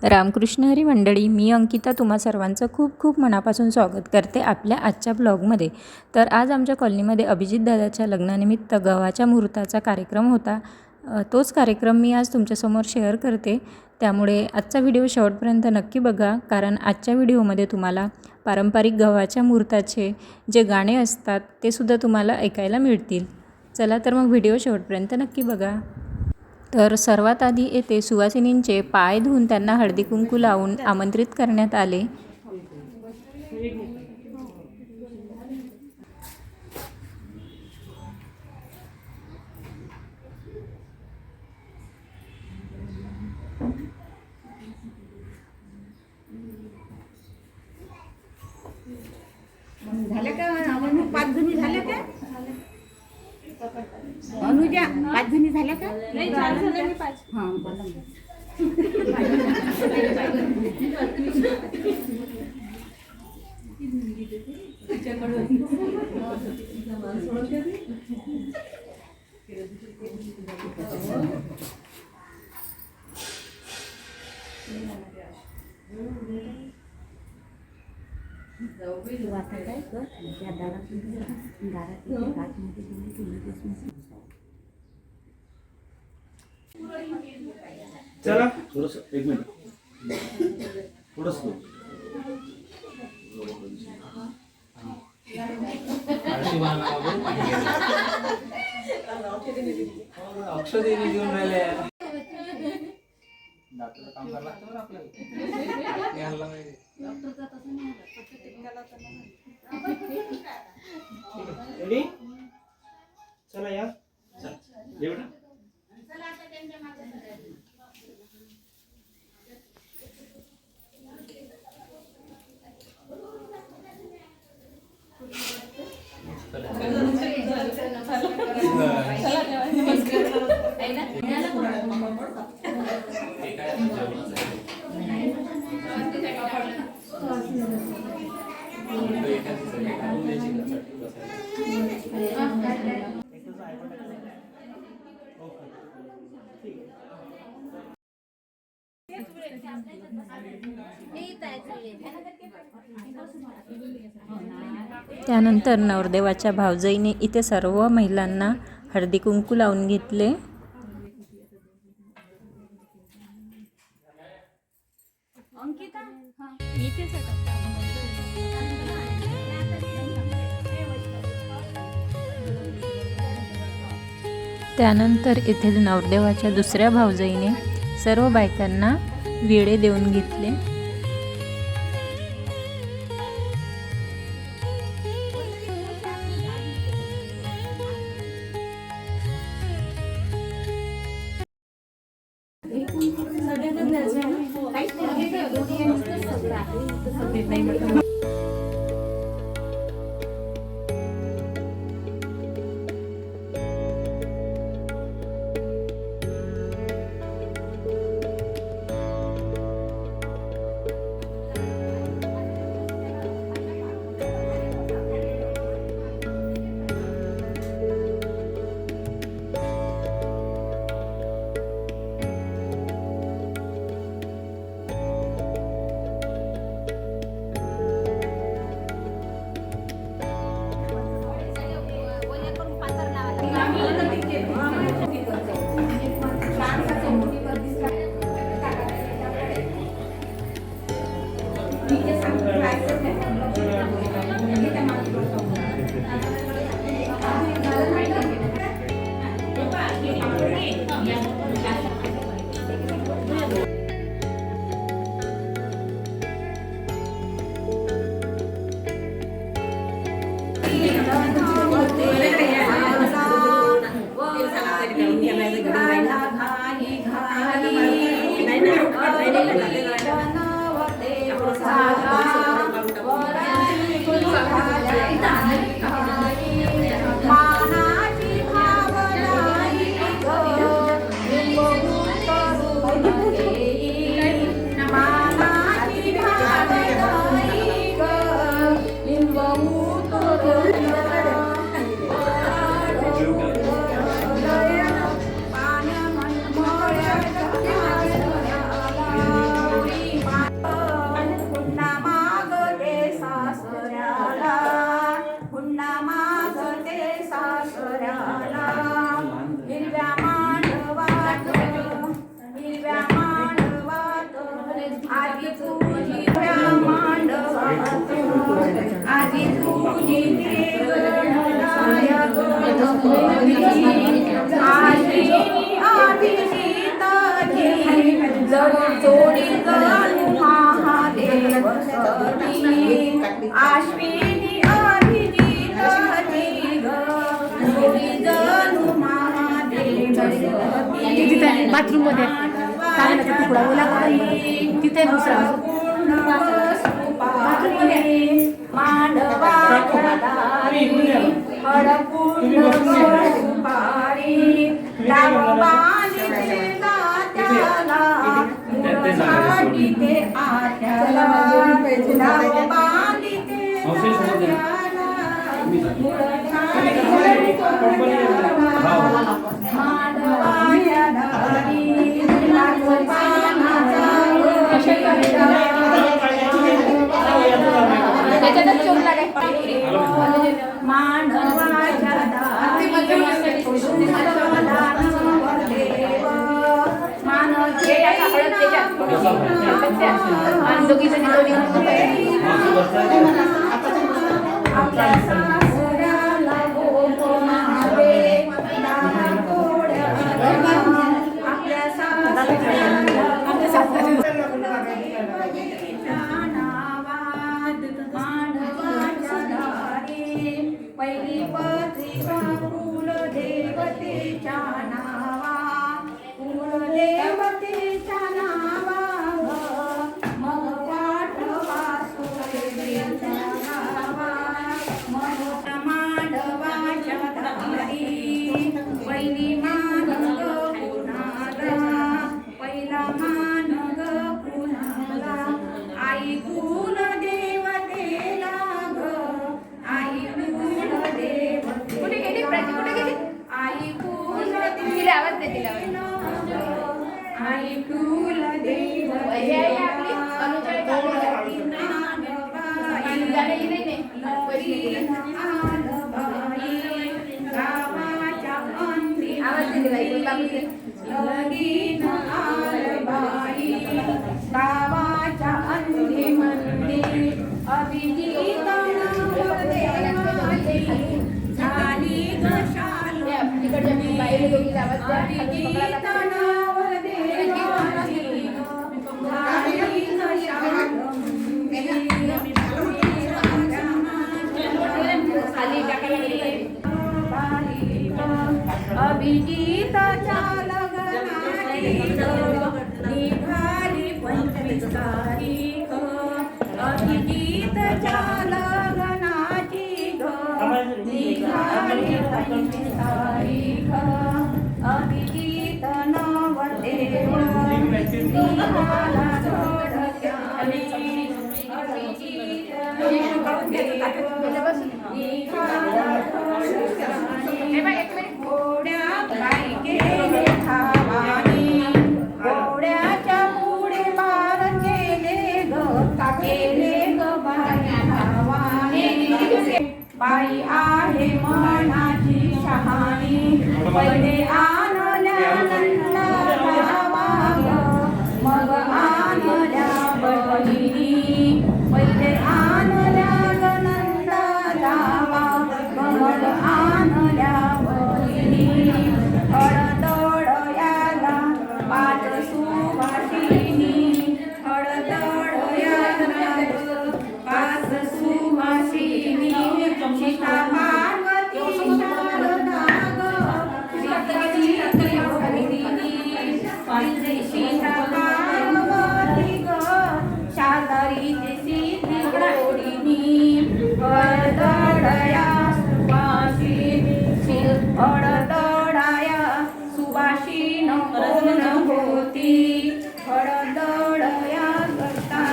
रामकृष्ण हरी मंडळी, मी अंकिता तुम्हा सर्वांचं खूप खूप मनापासून स्वागत करते आपल्या आजच्या ब्लॉगमध्ये। तर आज आमच्या कॉलनीमध्ये अभिजित दादाच्या लग्नानिमित्त गव्हाच्या मुहूर्ताचा कार्यक्रम होता। तोच कार्यक्रम मी आज तुमच्यासमोर शेअर करते, त्यामुळे आजचा व्हिडिओ शेवटपर्यंत नक्की बघा, कारण आजच्या व्हिडिओमध्ये तुम्हाला पारंपरिक गव्हाच्या मुहूर्ताचे जे गाणे असतात ते सुद्धा तुम्हाला ऐकायला मिळतील। चला तर मग व्हिडिओ शेवटपर्यंत नक्की बघा। तर सर्वात आधी येथे सुवासिनींचे पाय धुवून त्यांना हळदी कुंकू लावून आमंत्रित करण्यात आले। झालं का? पाच जणी झाल्या का? अनुजा, पाच जणी झाल्या का? नाही, चार जणांनी पाच. हां, बोला. वाटत आहे का त्या चला थोडस एक मिनिट थोडस अक्षदेवी घेऊन राहिले डॉक्टर काम करायला लागतं आपल्याला रेडी चला या एवढं त्यानंतर नवरदेवाच्या भावजईने इथे सर्व महिलांना हळदी कुंकू लावून घेतले। त्यानंतर येथे नवरदेवाच्या दुसऱ्या भावजईने सर्व बायकांना विडे देऊन घेतले। आश्विनी अभिजिताची जणू जोडी जणू महादेव सती आश्विनी अभिजिताची जोडी जणू महादेव सती तिथे बाथरूम मध्ये कागदाचा तुकडा ओला करून तिथे दुसरा मांडवाच्या दारी हळकुंड सुपारी लाव बांधितेला त्याला मुरघाटी आत्याला लाव बांधितेला मांडवाच्या दारी लाव पानाचा मानवाच्या दारी आपल्या सासऱ्याला गोपनावे आपल्या सासऱ्याला पहिली पत्रिका कुलदेवतेच्या नावा कुलदेवतेच्या नावा मग पाठवा सुरेच्या नावा मग मांडवाच्या दारी पहिली मान ग कुणाला पहिला मान ग कुणाला आई कुलदेवतेला ग आई आई कुलदेवतेला आवाज दे तिला आई कुलदेवतेला गावाच्या अंती लगीन आलबाई गावाच्या अंती मंदिर अभिजित झाली गशाल अभिजित नावर देवाची झाली गशाल अभिजिताच्या लग्नाची निघाली 25 तारीख अभिजिताच्या लग्नाची निघाली 25 तारीख अभिजित नवरदेव निघाला जोडक्याने अभिजित निघाला जोडक्याने घोड्या पायी गेले धावानी घोड्याच्या पुढे बार केले ग बाई धावानी बाई आहे मनाची शहाणी पहिले आणल्या नंदा धावा मग आणल्या बहिणी पहिले आणल्या नंदा धावा मग आणल्या हळदळयाला पाच सुवासिनी हळदळयाला पाच सुवासिनी सीता पार्वती शारदा सीता पार्वती ग शारदारीचे सिद्धी जोडीनी हळदळया सुवासिनी हळदळाया सुवासिन कोण होती हळदळया करता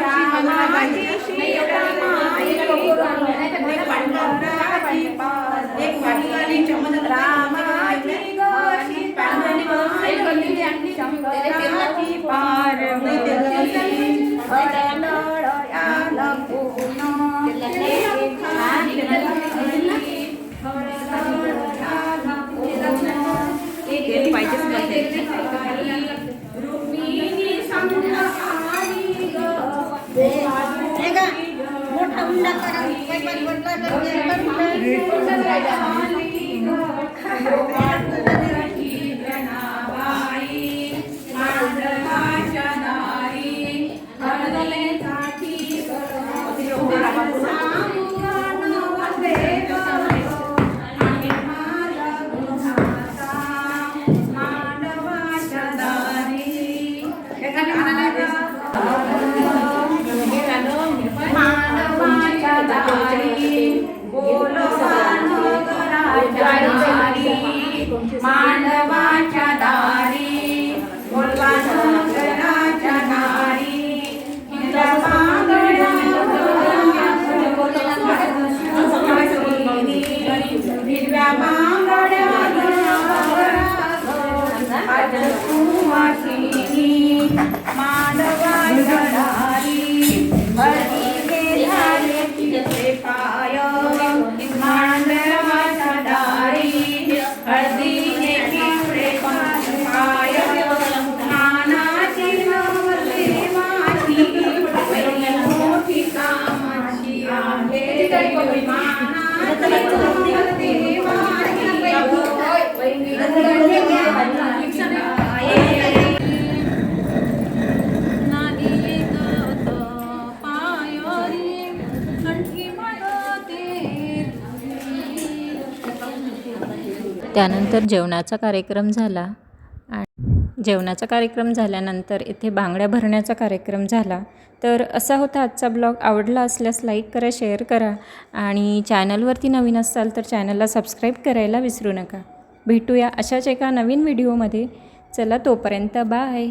रामाची सीतामाई पंढराची रामाची ग सीतामाई शंकराची पार्वती हळदळयाला कोण रुक्मिणी संत आली ग मांडवाच्या दारी बोलवानं घराच्या दारी हिरव्या बांगड्या मांडवाच्या दारी बरी झाले तिचे पाय मांडवाच्या दारी हळदीने पिवळे पाय मानाची नवरी माती मोठी कामाची आहे मानाची नवरी त्यानंतर जेवणाचा कार्यक्रम झाला आणि जेवणाचा कार्यक्रम झाल्यानंतर इथे बांगड्या भरण्याचा कार्यक्रम झाला. तर असा होता आजचा ब्लॉग. आवडला असल्यास लाईक करा, शेअर करा आणि चॅनलवरती नवीन असाल तर चॅनलला सबस्क्राईब करायला विसरू नका. भेटूया अशाच एका नवीन व्हिडिओमध्ये. चला तोपर्यंत बाय.